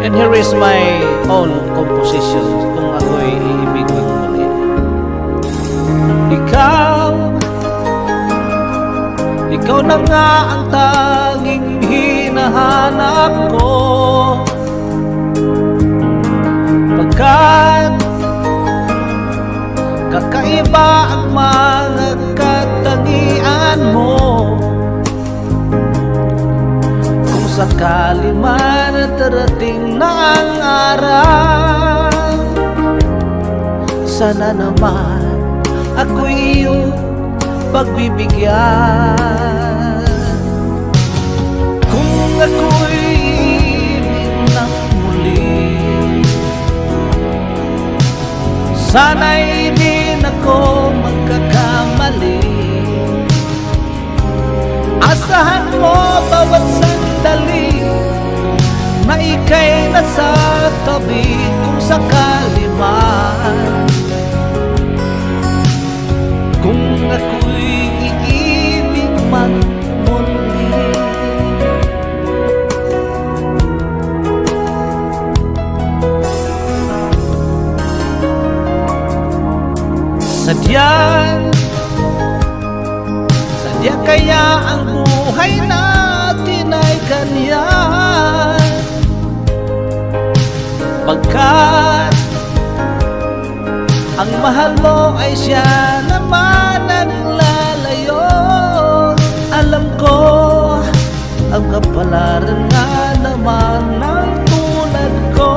And here is my own composition kung ako'y iibigin muli. Ikaw na nga ang tanging hinahanap ko, pagkat kakaiba ang mga katangian mo. Kung sakali man darating na ang araw, sana naman ako'y iyong pagbibigyan. Kung ako'y iibig ng muli, sana'y di na ako magkakamali. Asahan mo bawat sandali na ika'y nasa tabi. Kung sakali man, kung ako'y iibig man muli. Sadya kaya ang buhay natin ay ganyan, pagkat ang mahal mo ay siya naman ang lalayo. Alam ko ang kapalaran nga naman ng tulad ko.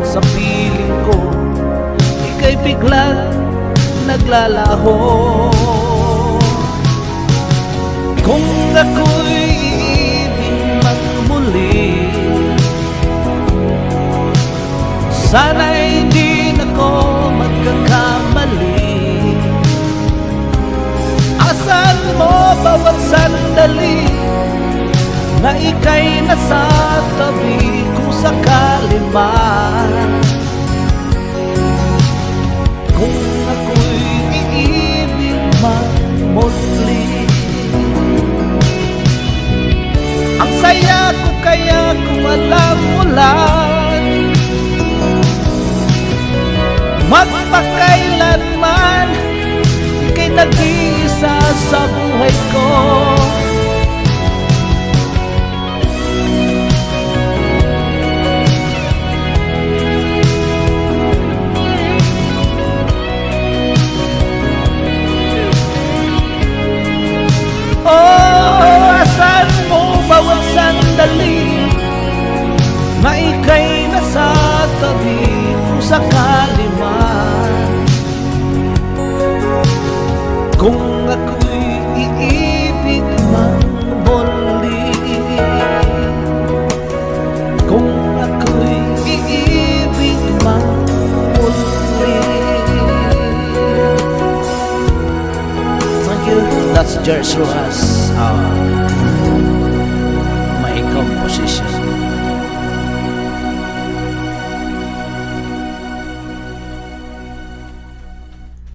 Sa piling ko ika'y biglang naglalaho. Kung ako'y iibig man muli, sana'y di na ko magkakamali. Asahan mo bawat sandali na ika'y nasa tabi. Kung sakali man, kung ako'y iibig man muli. Ang saya ko kaya kung alam mo lang, magpakailanman ika'y nag-iisa sa buhay ko. Asahan mo bawat sandali na ika'y nasa tabi. Kung sakali man, kung ako'y iibig man muli, kung ako'y iibig man muli. Thank you. That's George Rojas.